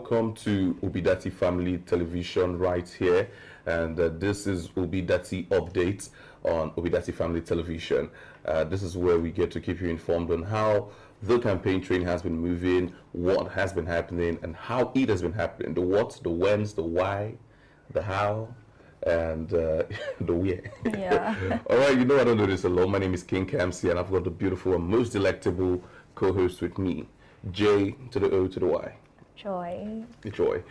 welcome to ObiDatti Family Television right here, and this is ObiDatti Updates on ObiDatti Family Television. This is where we get to keep you informed on how the campaign train has been moving, what has been happening, and how it has been happening. The what, the whens, the why, the how, and the where. Yeah. All right, you know I don't do this alone. My name is King Kamsi, and I've got the beautiful and most delectable co-host with me, J to the O to the Y. Joy. Joy.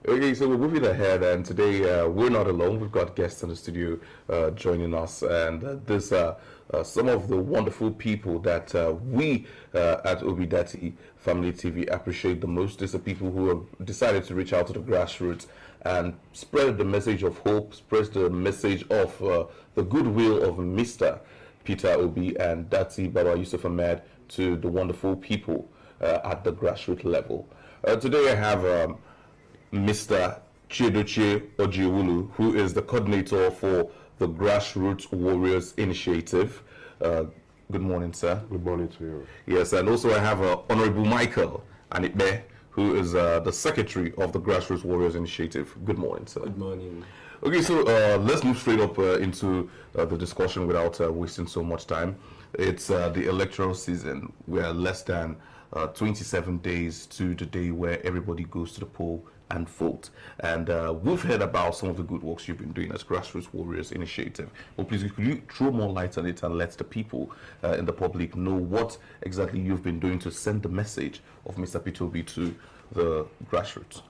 Okay, so we're moving ahead, and today we're not alone. We've got guests in the studio joining us, and this some of the wonderful people that we at ObiDatti Family TV appreciate the most. These are people who have decided to reach out to the grassroots and spread the message of hope, spread the message of the goodwill of Mr. Peter Obi and Datti Baba Yusuf Ahmed to the wonderful people at the grassroots level. Today I have Mr. Chiedochie Ojiwulu, who is the coordinator for the Grassroots Warriors Initiative. Good morning, sir. Good morning to you. Yes, and also I have Honorable Michael Anitbe, who is the secretary of the Grassroots Warriors Initiative. Good morning, sir. Good morning. Okay, so let's move straight up into the discussion without wasting so much time. It's the electoral season. We are less than 27 days to the day where everybody goes to the poll and vote. And we've heard about some of the good works you've been doing as Grassroots Warriors Initiative. Well, please, could you throw more light on it and let the people in the public know what exactly you've been doing to send the message of Mr. Peter Obi to the grassroots?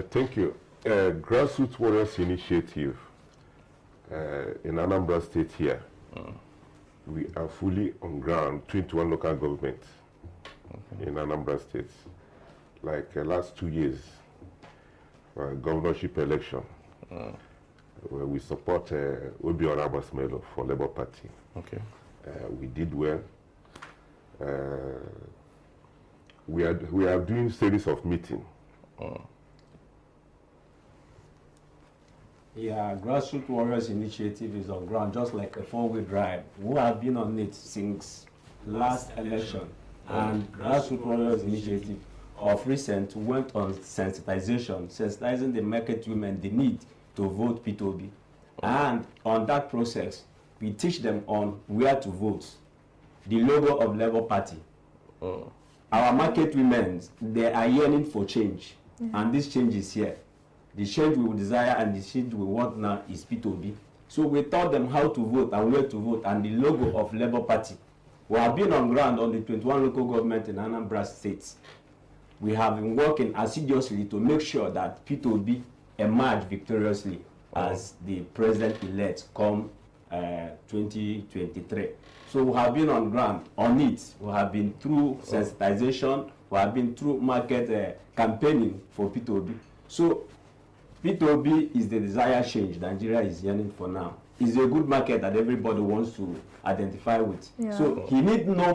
Thank you. Grassroots Warriors Initiative in Anambra State here. We are fully on ground, 21 local governments in Anambra State. Like last 2 years, governorship election, where we support Obiora Basmelo for Labour Party. Okay. We did well. We are doing series of meetings. Yeah, Grassroots Warriors Initiative is on ground, just like a four-wheel drive. We have been on it since last election. And Grassroots Warriors Initiative of recent went on sensitizing the market women the need to vote Peter Obi. And on that process, we teach them on where to vote, the logo of Labour Party. Our market women, they are yearning for change, and this change is here. The change we desire and the change we want now is Peter Obi. So we taught them how to vote and where to vote and the logo of Labour Party. We have been on ground on the 21 local government in Anambra State. We have been working assiduously to make sure that Peter Obi emerge victoriously as the president-elect come 2023. So we have been on ground on it. We have been through sensitization. We have been through market campaigning for Peter Obi. So Peter Obi is the desired change Nigeria is yearning for now. It's a good market that everybody wants to identify with. Yeah. So he need no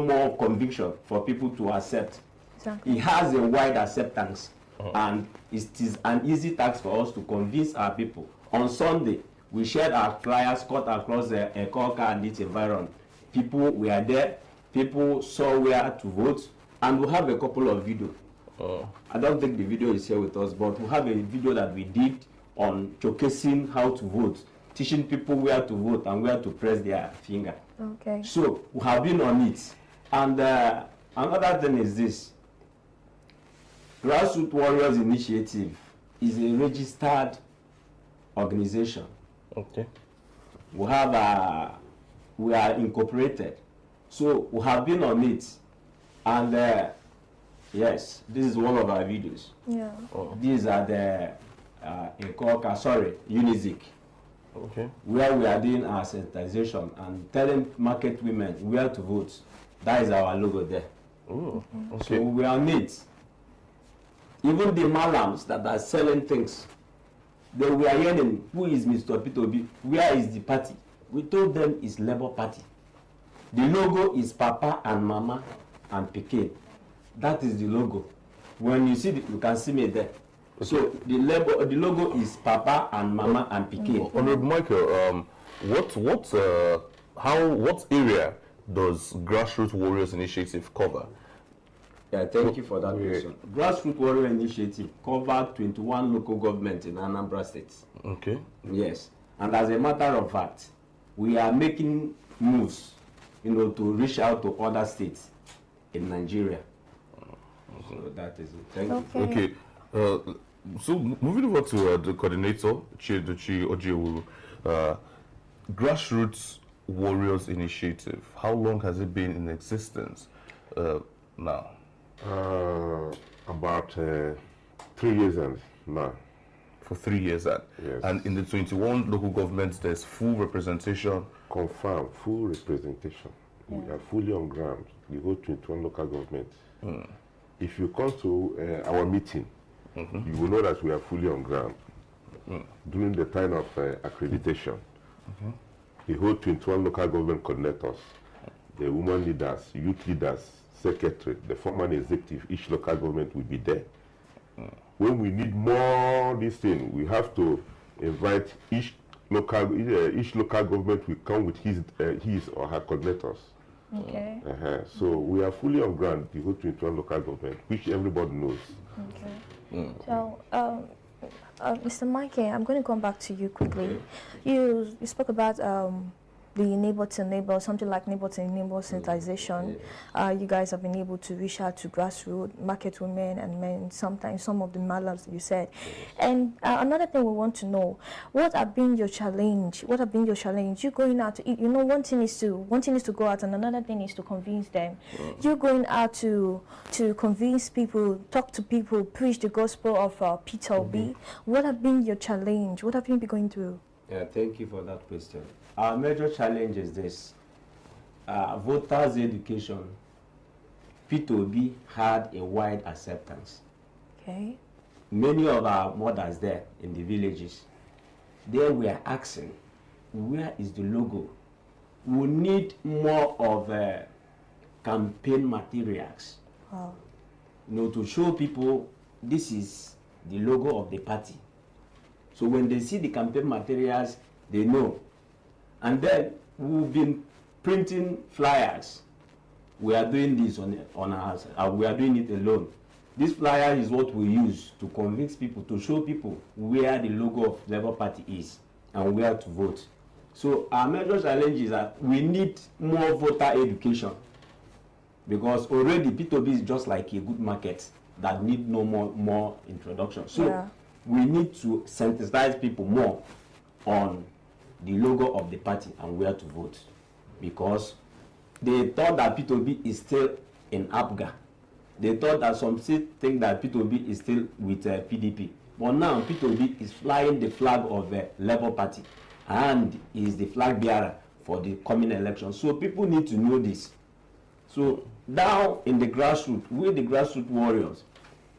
more conviction for people to accept. Exactly. He has a wide acceptance, and it is an easy task for us to convince our people. On Sunday, we shared our flyers cut across the Ekoka and its environment. People were there, people saw where to vote, and we have a couple of videos. I don't think the video is here with us, but we have a video that we did on showcasing how to vote, teaching people where to vote and where to press their finger. Okay. So we have been on it. And another thing is this. Grassroots Warriors Initiative is a registered organization. Okay. We are incorporated. So we have been on it. And yes, this is one of our videos. Yeah. These are the Unizik, Okay. where we are doing our sensitization and telling market women where to vote. That is our logo there. Ooh, So okay. we are on it. Even the malams that are selling things, they were yelling, who is Mr. Peter Obi? Where is the party? We told them it's Labour Party. The logo is Papa and Mama and Pikin. That is the logo. When you see it, you can see me there. Okay. So the logo is Papa and Mama and Pikin. Honorable Michael, what area does Grassroots Warriors Initiative cover? Yeah, thank you for that question. Grassroots Warrior Initiative covered 21 local governments in Anambra State. Okay. Yes. And as a matter of fact, we are making moves, to reach out to other states in Nigeria. So that is it. Thank you. Okay. So moving over to the coordinator, Chiedochi Ojewu, Grassroots Warriors Initiative. How long has it been in existence now? About 3 years now. For 3 years, Yes. And in the 21 local governments, there's full representation. Confirmed, full representation. Yeah. We are fully on ground, the whole 21 local governments. If you come to our meeting, you will know that we are fully on ground. During the time of accreditation, the whole 21 local government coordinators, the women leaders, youth leaders, secretary, the former executive, each local government will be there. When we need more this thing, we have to invite each local government will come with his or her coordinators. Okay. So we are fully on ground, the whole 21 local government, which everybody knows. Okay. So, Mr. Mike, I'm going to come back to you quickly. You spoke about the neighbor to neighbor, something like neighbor to neighbor sensitization. You guys have been able to reach out to grassroots, market women and men, sometimes some of the mallards you said. And another thing we want to know, what have been your challenge? What have been your challenge? You going out to eat, one thing is to go out and another thing is to convince them. You're going out to convince people, talk to people, preach the gospel of Peter Obi. What have been your challenge? What have you been going through? Yeah, thank you for that question. Our major challenge is this. Voters' education, P2B had a wide acceptance. Okay. Many of our mothers there in the villages, they were asking, where is the logo? We need more of campaign materials. Wow. To show people this is the logo of the party. So when they see the campaign materials, they know. And then we've been printing flyers. We are doing this on our we are doing it alone. This flyer is what we use to convince people, to show people where the logo of Labour Party is and where to vote. So our major challenge is that we need more voter education, because already P2B is just like a good market that need no more introduction. So we need to sensitize people more on the logo of the party and where to vote, because they thought that P2B is still in APGA. They thought that some still think that P2B is still with PDP. But now P2B is flying the flag of the Labour Party and is the flag bearer for the coming election. So people need to know this. So down in the grassroots, we the grassroots warriors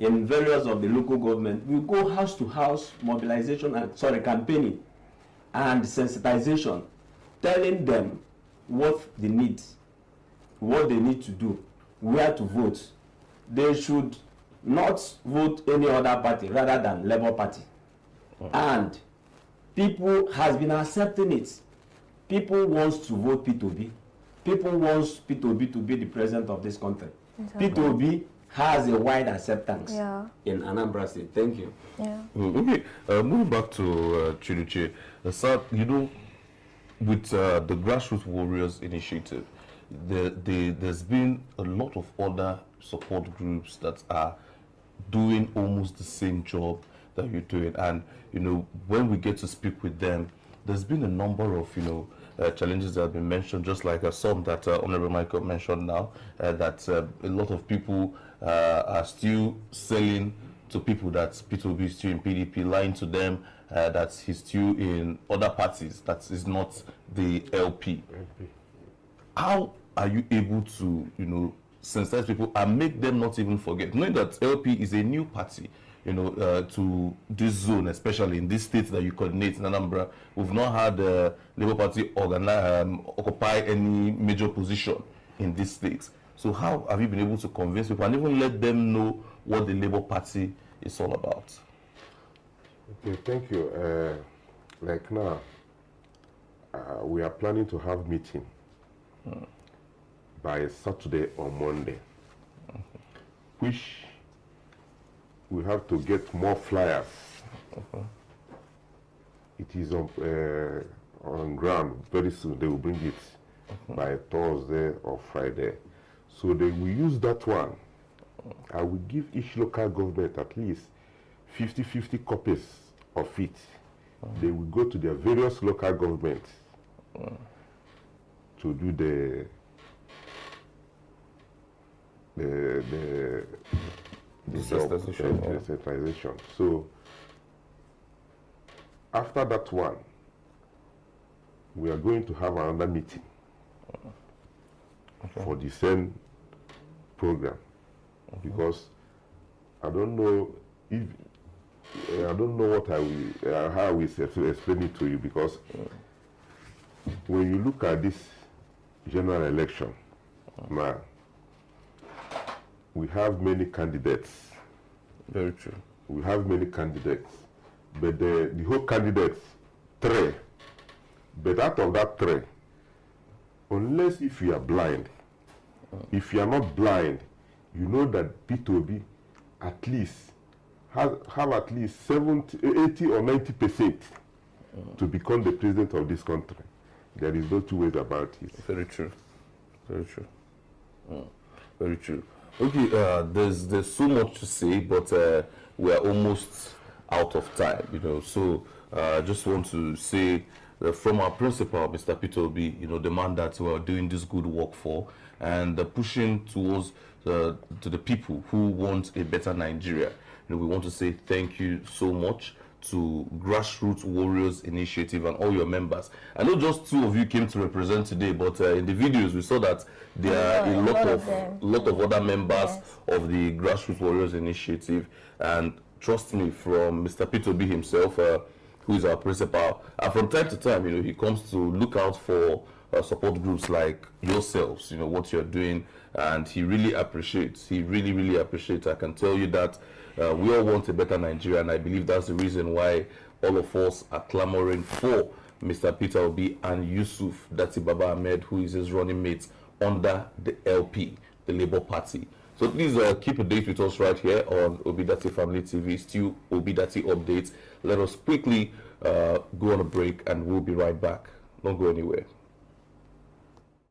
in various of the local government, we go house to house mobilization and campaigning and sensitization, telling them what they need to do, where to vote. They should not vote any other party rather than Labour Party. And people has been accepting it. People wants to vote P2B. People wants P2B to be the president of this country. Exactly. P2B has a wide acceptance in Anambra State. Thank you. Yeah. Okay, moving back to Chiduche, sir, with the Grassroots Warriors Initiative, there's been a lot of other support groups that are doing almost the same job that you're doing. And, when we get to speak with them, there's been a number of, challenges that have been mentioned, just like some that Honorable Michael mentioned now, that a lot of people are still selling to people that P2B is still in PDP, lying to them that he's still in other parties, that is not the LP. How are you able to, sensitize people and make them not even forget, knowing that LP is a new party, to this zone, especially in this state that you coordinate in Anambra? We've not had the Labour Party occupy any major position in this state. So how have you been able to convince people and even let them know what the Labour Party is all about? Okay, thank you. Like now, we are planning to have meeting by Saturday or Monday. which we have to get more flyers. It is on ground very soon. They will bring it by Thursday or Friday. So they will use that one. I will give each local government at least 50 copies of it. They will go to their various local governments to do the decentralization. So after that one, we are going to have another meeting for the same program, because I don't know if I don't know what I will how I will explain it to you, because when you look at this general election now, we have many candidates. Very true. We have many candidates, but the whole candidates, 3. But out of that 3, unless if you are blind, if you are not blind, you know that P2B at least have at least 70, 80 or 90% to become the president of this country. There is no two ways about it. Very true. Very true. Very true. Okay, there's so much to say, but we are almost out of time, you know. So I just want to say from our principal, Mr. P2B, you know, the man that we are doing this good work for, and pushing towards to the people who want a better Nigeria. You know, we want to say thank you so much to Grassroots Warriors Initiative and all your members. I know just 2 of you came to represent today, but in the videos we saw that there are a lot of other members of the Grassroots Warriors Initiative. And trust me, from Mr. P2B himself, who is our principal, and from time to time, you know, he comes to look out for support groups like yourselves, you know, what you're doing, and he really appreciates. He really appreciates. I can tell you that we all want a better Nigeria, and I believe that's the reason why all of us are clamoring for Mr. Peter Obi and Yusuf Datti Baba Ahmed, who is his running mate under the LP, the Labour Party. So please keep a date with us right here on ObiDatti Family TV, still ObiDatti Updates. Let us quickly go on a break, and we'll be right back. Don't go anywhere.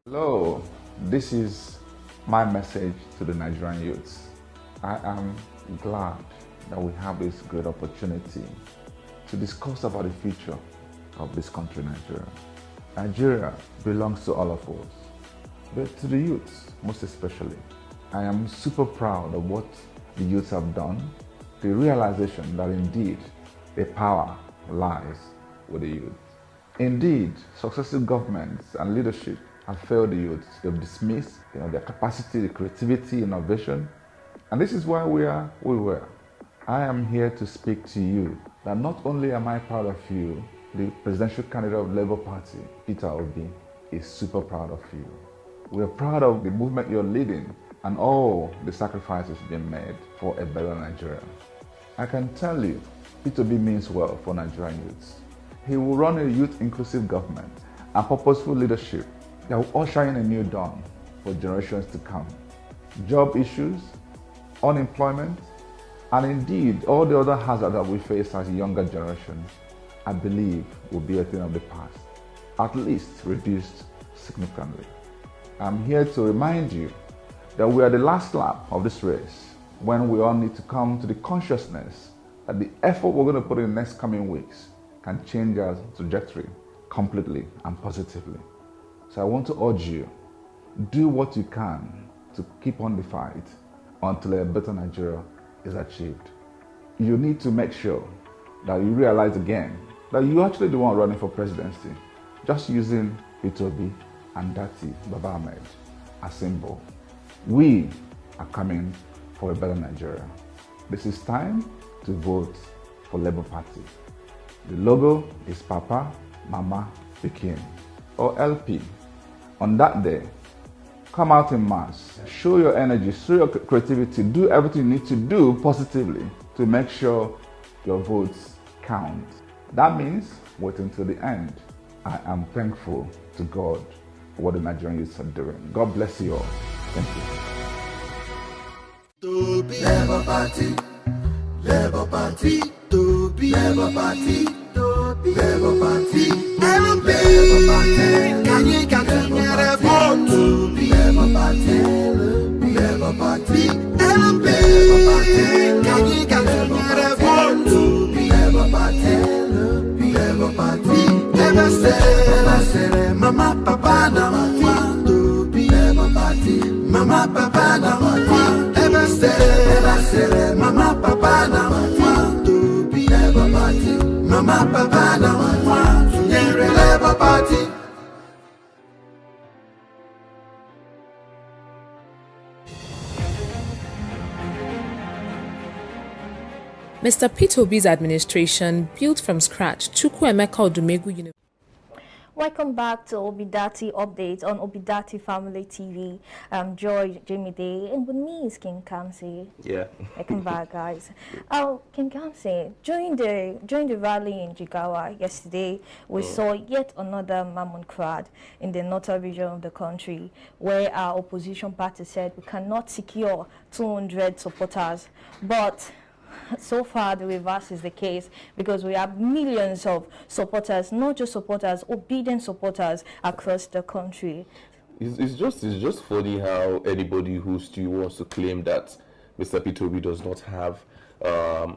Hello, this is my message to the Nigerian youths. I am glad that we have this great opportunity to discuss about the future of this country, Nigeria. Nigeria belongs to all of us, but to the youths most especially. I am super proud of what the youths have done, the realization that indeed the power lies with the youth. Indeed, successive governments and leadership have failed the youths. They've dismissed their capacity, the creativity, innovation. And this is why we were. I am here to speak to you that not only am I proud of you, the presidential candidate of the Labour Party, Peter Obi, is super proud of you. We're proud of the movement you're leading and all the sacrifices being made for a better Nigeria. I can tell you, Peter Obi means well for Nigerian youths. He will run a youth-inclusive government and purposeful leadership that will usher in a new dawn for generations to come. Job issues, unemployment, and indeed all the other hazards that we face as a younger generation, I believe will be a thing of the past, at least reduced significantly. I'm here to remind you that we are the last lap of this race, when we all need to come to the consciousness that the effort we're going to put in the next coming weeks can change our trajectory completely and positively. So I want to urge you, do what you can to keep on the fight until a better Nigeria is achieved. You need to make sure that you realize again that you're actually the one running for presidency, just using Peter Obi and Datti Baba Ahmed as symbol. We are coming for a better Nigeria. This is time to vote for Labour Party. The logo is Papa, Mama, Pikin, or LP. On that day, come out in mass, show your energy, show your creativity, do everything you need to do positively to make sure your votes count. That means wait until the end. I am thankful to God for what the Nigerian youths are doing. God bless you all. Thank you. Labour Party, Labour Party, Labour Party, Labour Party, LP, can you get a vote? Labour Party, Labour Party, LP, can you get a vote? Labour Party, Labour Party, Labour say, Mama, Papa, Nama, Labour Party, Mama, Papa, Nama, Labour say, Mama, Papa, Nama, Labour Party, Mama, Papa, Nama, Labour Party. Mr. Peter Obi's administration built from scratch Chukwuemeka Odumegwu University. Welcome back to ObiDatti Update on ObiDatti Family TV. I'm Joy Jamie Day, and with me is King Kamsi. Yeah. Welcome back, guys. King Kamsi, during the rally in Jigawa yesterday, we saw yet another mammoth crowd in the northern region of the country, where our opposition party said we cannot secure 200 supporters, but so far the reverse is the case, because we have millions of supporters, not just supporters, obedient supporters across the country. It's just funny how anybody who still wants to claim that Mr. Peter Obi does not have a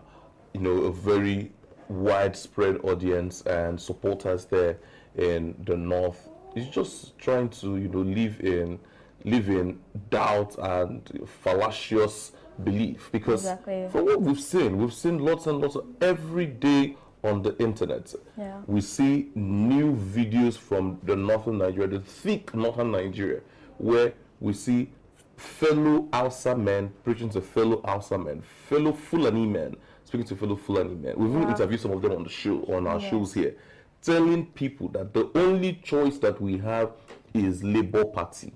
very widespread audience and supporters there in the north is just trying to live in doubt and fallacious belief, because from what we've seen lots and lots of every day on the internet. Yeah. We see new videos from the northern Nigeria, the thick northern Nigeria, where we see fellow Hausa men preaching to fellow Hausa men, fellow Fulani men speaking to fellow Fulani men. We've even interviewed some of them on the show, on our shows here, telling people that the only choice that we have is Labour Party.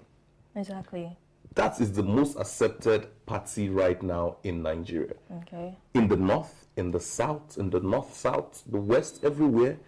Exactly. That is the most accepted party right now in Nigeria. Okay. In the north, in the south, in the north-south, the west, everywhere,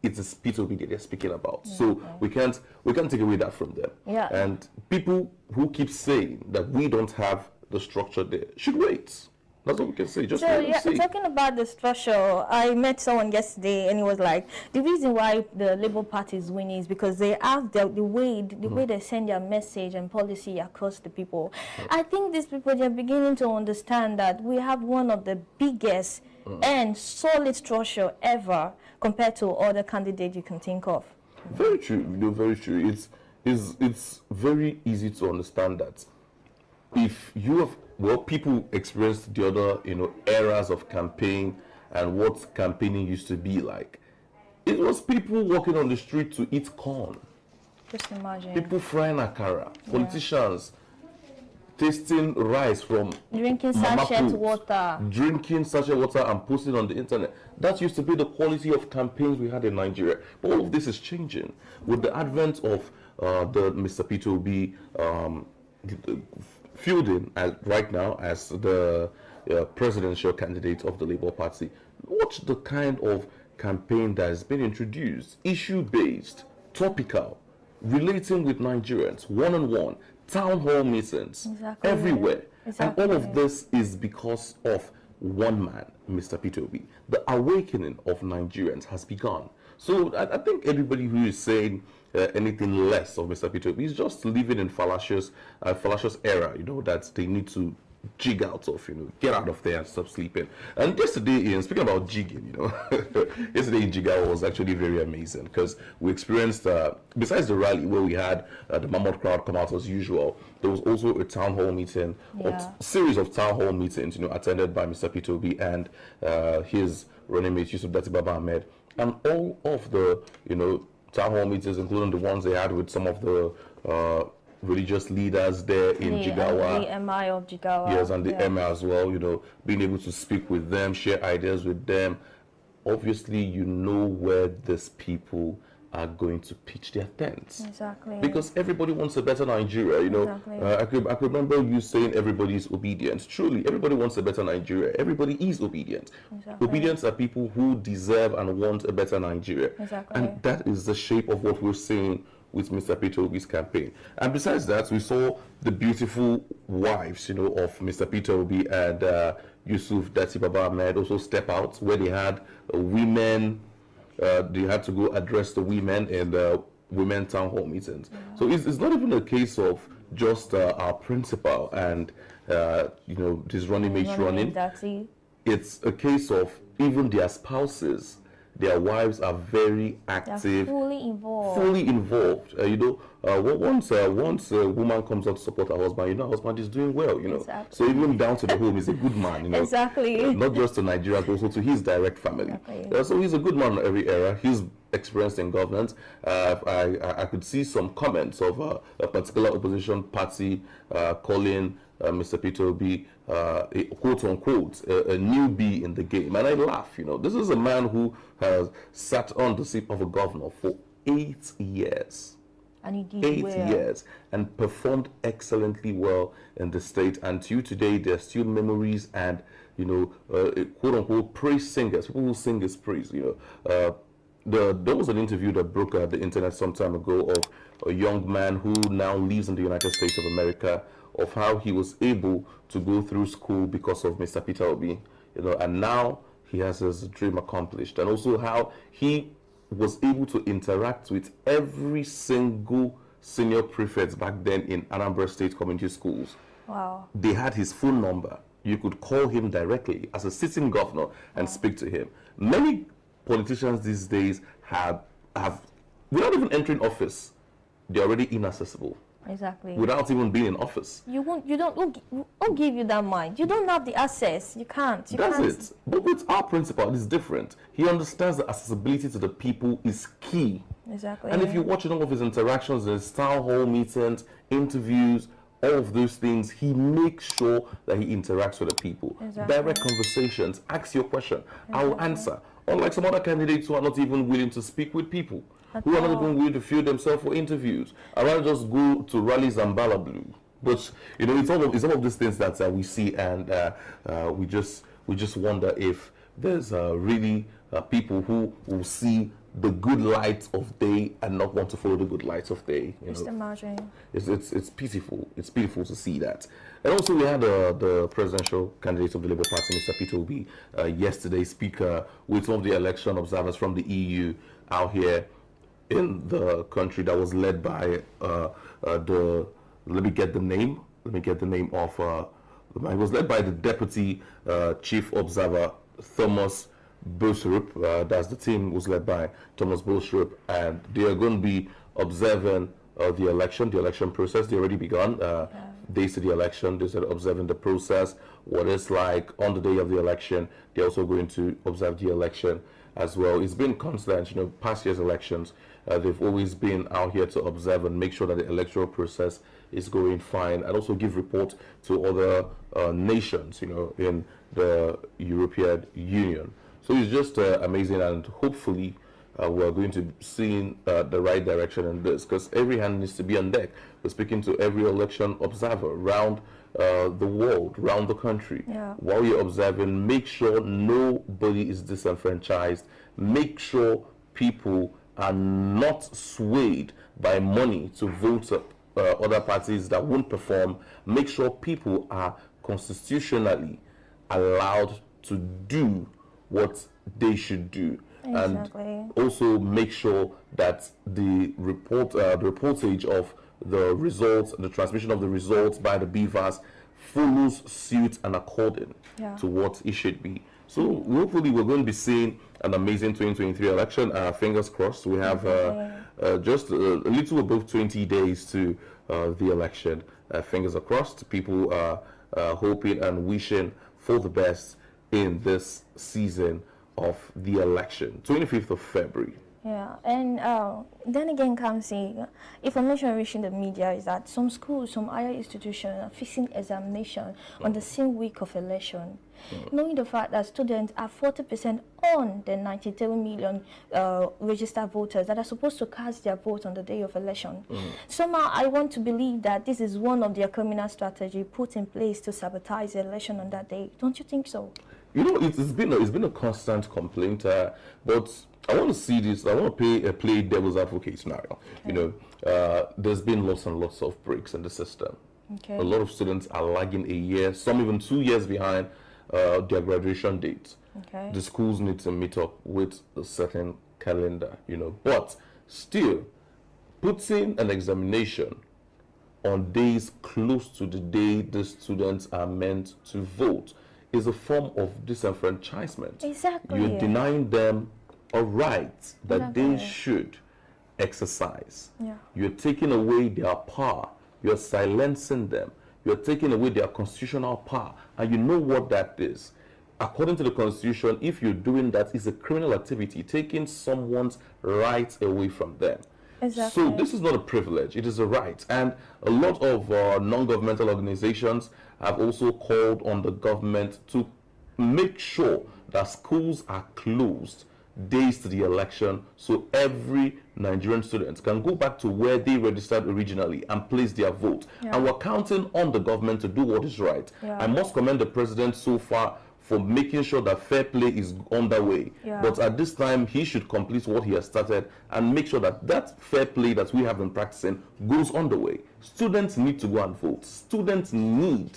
it is Peter Obi they're speaking about. Yeah, so we can't take away that from them. Yeah. And people who keep saying that we don't have the structure there should wait. That's what we can say. Just so yeah, see. Talking about the structure, I met someone yesterday, and he was like, the reason why the Labour Party is winning is because they have the way they send their message and policy across the people. I think these people, they're beginning to understand that we have one of the biggest and solid structure ever compared to other candidates you can think of. Very true. Very true. It's very easy to understand that if you have people experienced the other eras of campaign and what campaigning used to be like. It was people walking on the street to eat corn. Just imagine. People frying akara. Politicians tasting rice from drinking sachet water. Drinking sachet water and posting on the internet. That used to be the quality of campaigns we had in Nigeria. But all of this is changing with the advent of the Mr. Peter Obi fielding right now as the presidential candidate of the Labour Party. Watch the kind of campaign that has been introduced, issue-based, topical, relating with Nigerians, one-on-one, town hall meetings, everywhere. And all of this is because of one man, Mr. Peter Obi. The awakening of Nigerians has begun. So I think everybody who is saying anything less of Mr. Peter Obi is just living in fallacious era, that they need to jig out of, get out of there and stop sleeping. And yesterday, Ian, speaking about jigging, yesterday in Jigawa was actually very amazing, because we experienced, besides the rally where we had the mammoth crowd come out as usual, there was also a town hall meeting, a series of town hall meetings, attended by Mr. Peter Obi and his running mate, Yusuf Dati Baba Ahmed. And all of the, town hall meetings, including the ones they had with some of the religious leaders there in Jigawa. The MI of Jigawa. Yes, and the MI as well, being able to speak with them, share ideas with them. Obviously, where these people are going to pitch their tents. Exactly. Because everybody wants a better Nigeria, Exactly. I could remember you saying everybody is obedient. Truly, everybody wants a better Nigeria. Everybody is obedient. Exactly. Obedience are people who deserve and want a better Nigeria. Exactly. And that is the shape of what we're seeing with Mr. Peter Obi's campaign. And besides that, we saw the beautiful wives, you know, of Mr. Peter Obi and Yusuf Dati Baba Ahmed also step out, where they had women, they had to go address the women in the women town hall meetings. So it's not even a case of just our principal and you know, this running mates running. It's a case of even their spouses, their wives are very active. They're fully involved. Fully involved. You know, once a woman comes out to support her husband, you know, her husband is doing well, you know. Exactly. So even down to the home, he's a good man, you know. Exactly. Not just to Nigeria, but also to his direct family. Exactly. So he's a good man in every era. He's experienced in governance. I could see some comments of a particular opposition party calling Mr. Peter Obi, quote unquote, a newbie in the game. And I laugh, you know. This is a man who has sat on the seat of a governor for 8 years. And he did 8 well. years and performed excellently well in the state. And to you today, there's still memories and, you know, quote unquote praise singers, people who sing his praise, you know. There was an interview that broke the internet some time ago of a young man who now lives in the United States of America, of how he was able to go through school because of Mr. Peter Obi, you know, and now he has his dream accomplished, and also how he was able to interact with every single senior prefect back then in Anambra State community schools. Wow. They had his phone number. You could call him directly as a sitting governor and speak to him. Many politicians these days have without even entering office, they're already inaccessible. Exactly. Without even being in office. Won't give you that mind. You don't have the access. You can't. That's it. But with our principal, it's different. He understands that accessibility to the people is key. Exactly. And if you watch all of his interactions, his town hall meetings, interviews, all of those things, he makes sure that he interacts with the people. Exactly. Direct conversations, ask your question, I will answer. Unlike some other candidates who are not even willing to speak with people, who are not even willing to fill themselves for interviews. I'd rather just go to rallies and Balablu. But you know, it's all of these things that we see, and we just wonder if there's really people who will see the good light of day and not want to follow the good light of day. Just imagine. It's pitiful. It's pitiful to see that. And also, we had the presidential candidate of the Labour Party, Mr. Peter Obi, yesterday speak with some of the election observers from the EU out here in the country, that was led by let me get the name of it was led by the deputy chief observer Thomas Bosrup. That's the team was led by Thomas Bosrup, and they are going to be observing the election process. They already begun. Days to the election, they started observing the process, what it's like on the day of the election. They're also going to observe the election as well. It's been constant, you know, past year's elections. They've always been out here to observe and make sure that the electoral process is going fine, and also give report to other nations, you know, in the European Union. So it's just amazing, and hopefully we're going to see the right direction in this, because every hand needs to be on deck. We're speaking to every election observer around the world, around the country. While you're observing, make sure nobody is disenfranchised. Make sure people are not swayed by money to vote other parties that won't perform. Make sure people are constitutionally allowed to do what they should do. Exactly. And also make sure that the reportage of the results, the transmission of the results by the BVAS follows suit and according to what it should be. So hopefully we're going to be seeing an amazing 2023 election. Fingers crossed. We have just a little above 20 days to the election. Fingers are crossed. People are hoping and wishing for the best in this season of the election, 25th of February. Yeah, and then again comes the information reaching the media is that some schools, some higher institutions are fixing examination on the same week of election, knowing the fact that students are 40% on the 93 million registered voters that are supposed to cast their vote on the day of election. Somehow I want to believe that this is one of their criminal strategy put in place to sabotage the election on that day. Don't you think so? it's been a constant complaint, but I want to see this. I want to play devil's advocate scenario. There's been lots and lots of breaks in the system. Okay. A lot of students are lagging a year, some even 2 years behind their graduation date. Okay. The schools need to meet up with a certain calendar, but still putting an examination on days close to the day the students are meant to vote is a form of disenfranchisement. Exactly. You're denying them a right that they should exercise. Yeah. You're taking away their power. You're silencing them. You're taking away their constitutional power. And you know what that is. According to the Constitution, if you're doing that, it's a criminal activity, taking someone's rights away from them. Exactly. So this is not a privilege, it is a right. And a lot of non-governmental organizations have also called on the government to make sure that schools are closed days to the election, so every Nigerian student can go back to where they registered originally and place their vote. Yeah. And we're counting on the government to do what is right. Yeah. I must commend the president so far for making sure that fair play is underway. Yeah. But at this time, he should complete what he has started and make sure that that fair play that we have been practicing goes on the way. Students need to go and vote. Students need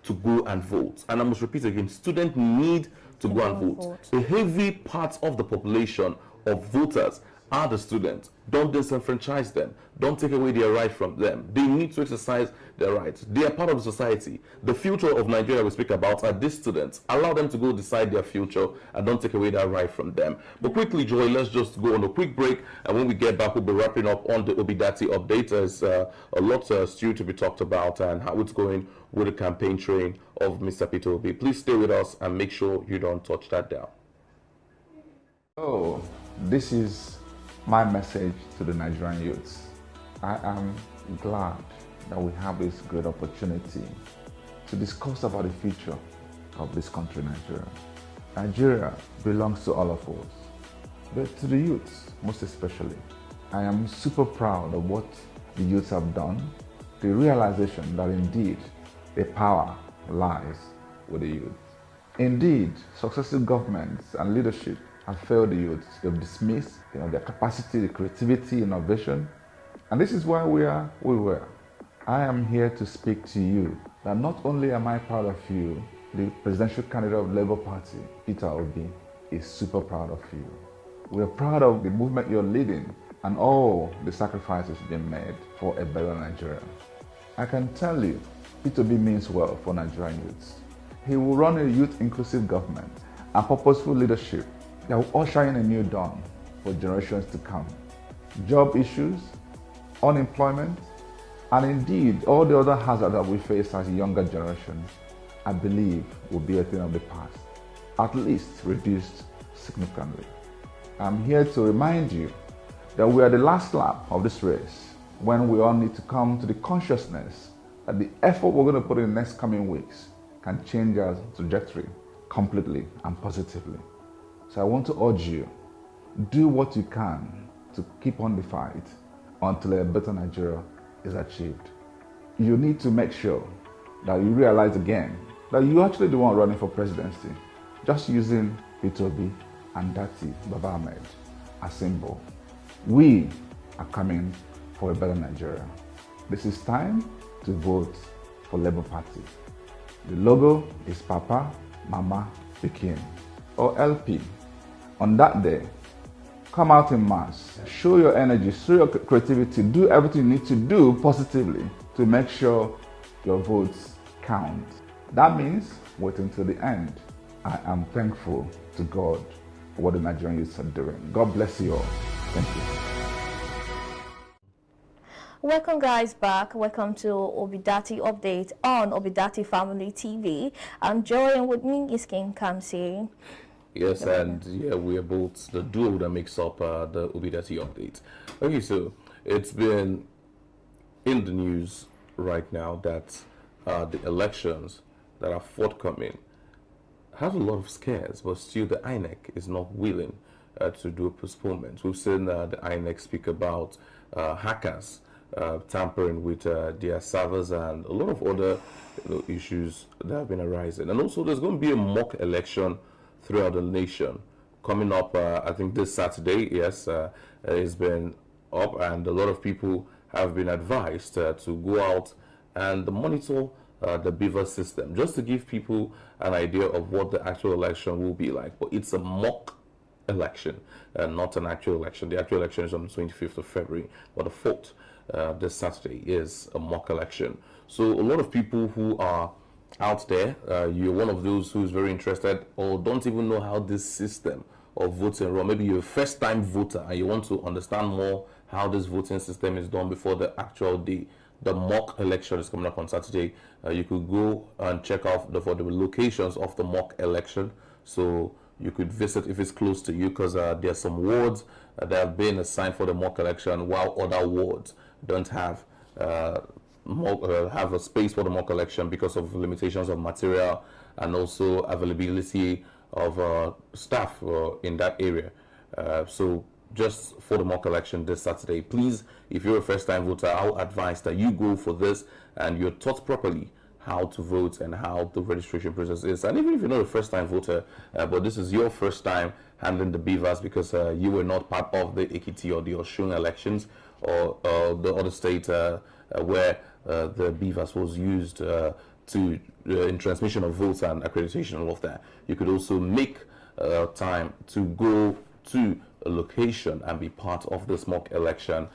to go and vote. And I must repeat again, students need to go and vote. A heavy part of the population of voters are the students. Don't disenfranchise them. Don't take away their right from them. They need to exercise their rights. They are part of the society. The future of Nigeria we speak about are these students. Allow them to go decide their future and don't take away that right from them. But quickly, Joy, let's just go on a quick break. And when we get back, we'll be wrapping up on the ObiDatti update. There's a lot still to be talked about and how it's going with the campaign train of Mr. Peter Obi. Please stay with us and make sure you don't touch that down. Oh, this is my message to the Nigerian youths. I am glad that we have this great opportunity to discuss about the future of this country, Nigeria. Nigeria belongs to all of us, but to the youths most especially. I am super proud of what the youths have done, the realization that indeed the power lies with the youth. Indeed, successive governments and leadership have failed the youth. They've dismissed their capacity, the creativity, innovation. And this is why we were. I am here to speak to you that not only am I proud of you, the presidential candidate of the Labour Party, Peter Obi, is super proud of you. We are proud of the movement you're leading and all the sacrifices being made for a better Nigeria. I can tell you, Peter Obi means well for Nigerian youths. He will run a youth-inclusive government and purposeful leadership that will usher in a new dawn for generations to come. Job issues, unemployment, and indeed all the other hazards that we face as a younger generation, I believe will be a thing of the past, at least reduced significantly. I'm here to remind you that we are the last lap of this race when we all need to come to the consciousness that the effort we're going to put in the next coming weeks can change our trajectory completely and positively. So I want to urge you, do what you can to keep on the fight until a better Nigeria is achieved. You need to make sure that you realize again that you're actually the one running for presidency, just using Peter Obi and Datti Baba Ahmed as symbol. We are coming for a better Nigeria. This is time to vote for Labour Party. The logo is Papa, Mama, Pikin, or LP. On that day, come out in mass, show your energy, show your creativity, do everything you need to do positively to make sure your votes count. That means wait until the end. I am thankful to God for what the Nigerian youths are doing. God bless you all. Thank you. Welcome guys back. Welcome to ObiDatti update on ObiDatti Family TV. I'm Joy and with me is King Kamsi. Yes, and yeah, we are both the duo that makes up the ObiDatti update. Okay, so it's been in the news right now that the elections that are forthcoming have a lot of scares, but still the INEC is not willing to do a postponement. We've seen the INEC speak about hackers tampering with their servers and a lot of other issues that have been arising. And also, there's going to be a mock election throughout the nation coming up. I think this Saturday. Yes, it's been up, and a lot of people have been advised to go out and monitor the beaver system, just to give people an idea of what the actual election will be like. But it's a mock election, not an actual election. The actual election is on the 25th of February, but the 4th, this Saturday, is a mock election. So a lot of people who are out there, you're one of those who's very interested or don't even know how this system of voting runs. Maybe you're a first-time voter and you want to understand more how this voting system is done before the actual day. The mock election is coming up on Saturday. You could go and check out the locations of the mock election. So you could visit if it's close to you, because there are some wards that have been assigned for the mock election, while other wards don't have a space for the mock election because of limitations of material and also availability of staff in that area. So just for the mock election this Saturday, please, if you're a first-time voter, I'll advise that you go for this and you're taught properly how to vote and how the registration process is. And even if you're not a first-time voter, but this is your first time handling the beavers because you were not part of the Ekiti or the Osun elections or the other state where the beavers was used in transmission of votes and accreditation and all of that, you could also make time to go to a location and be part of this mock election,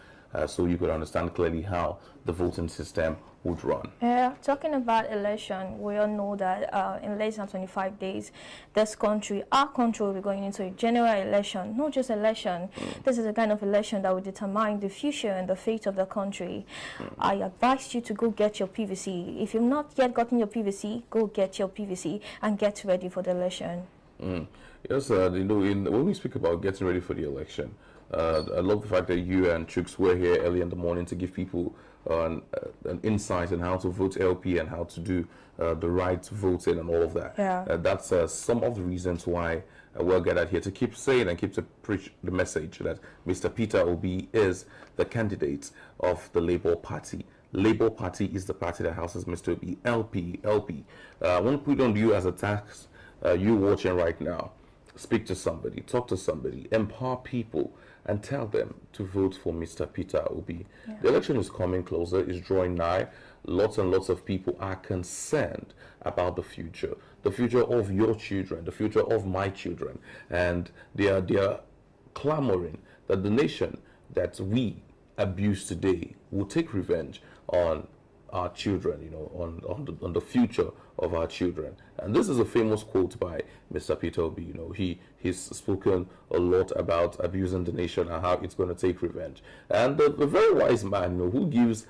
so you could understand clearly how the voting system would run. Yeah, talking about election, we all know that in less than 25 days, this country, our country, will be going into a general election. Not just election. This is a kind of election that will determine the future and the fate of the country. I advise you to go get your PVC. If you've not yet gotten your PVC, go get your PVC and get ready for the election. Yes, when we speak about getting ready for the election, I love the fact that you and Chooks were here early in the morning to give people an insight on how to vote LP and how to do the right voting and all of that. Yeah. That's some of the reasons why we're gathered here to keep saying and keep to preach the message that Mr. Peter Obi is the candidate of the Labour Party. Labour Party is the party that houses Mr. Obi. LP. I want to put on you as a task, you watching right now. Speak to somebody, talk to somebody, empower people, and tell them to vote for Mr. Peter Obi. Yeah. The election is coming closer, is drawing nigh. Lots and lots of people are concerned about the future of your children, the future of my children, and they are clamoring that the nation that we abuse today will take revenge on our children, on the future of our children. And this is a famous quote by Mr. Peter Obi. He's spoken a lot about abusing the nation and how it's going to take revenge. And the very wise man, who gives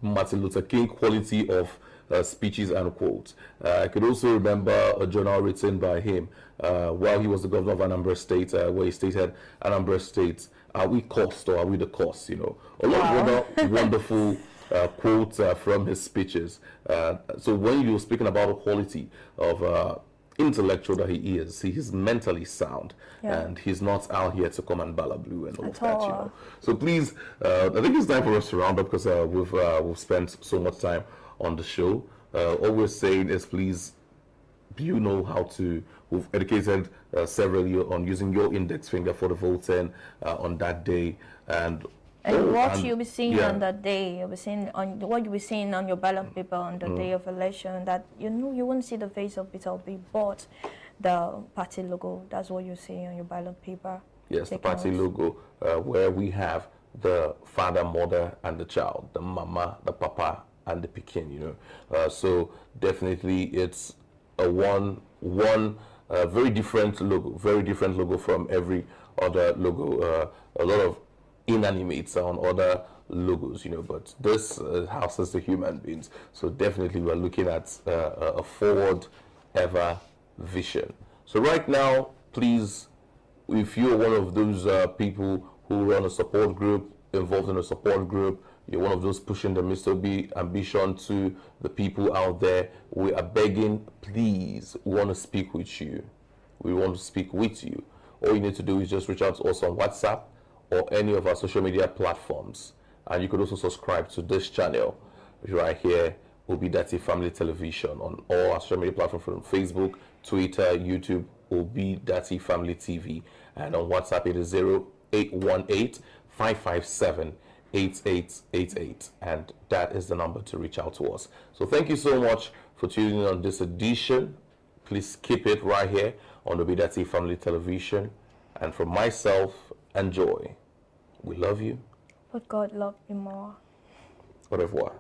Martin Luther King quality of speeches and quotes. I could also remember a journal written by him while he was the governor of Anambra State, where he stated, Anambra State, are we cost or are we the cost? A lot of other wonderful quotes from his speeches. So when you're speaking about the quality of intellectual that he is mentally sound, and he's not out here to come and balablu and all of that. So please, I think it's time for us to round up because we've spent so much time on the show. All we're saying is, please, you know how to. We've educated several on using your index finger for the voting on that day, and what you'll be seeing on that day, you'll be seeing on what you'll be seeing on your ballot paper on the day of election. That you won't see the face of Peter Obi, but the party logo. That's what you see on your ballot paper. Yes, the party logo, where we have the father, mother, and the child, the mama, the papa, and the pikin. So definitely, it's a one very different logo from every other logo. A lot of inanimates on other logos, but this houses the human beings. So definitely we're looking at a forward ever vision. So right now, please, if you're one of those people who run a support group, involved in a support group, you're one of those pushing the Mr. B ambition to the people out there, we are begging, please, we want to speak with you. We want to speak with you. All you need to do is just reach out to us on WhatsApp or any of our social media platforms And you could also subscribe to this channel right here, ObiDatti Family Television, on all our social media platforms from Facebook, Twitter, YouTube, ObiDatti Family TV. And on WhatsApp, it is 0818-557-8888. And that is the number to reach out to us. So thank you so much for tuning in on this edition. Please keep it right here on ObiDatti Family Television. And for myself and Joy, we love you. But God loved you more. Au revoir.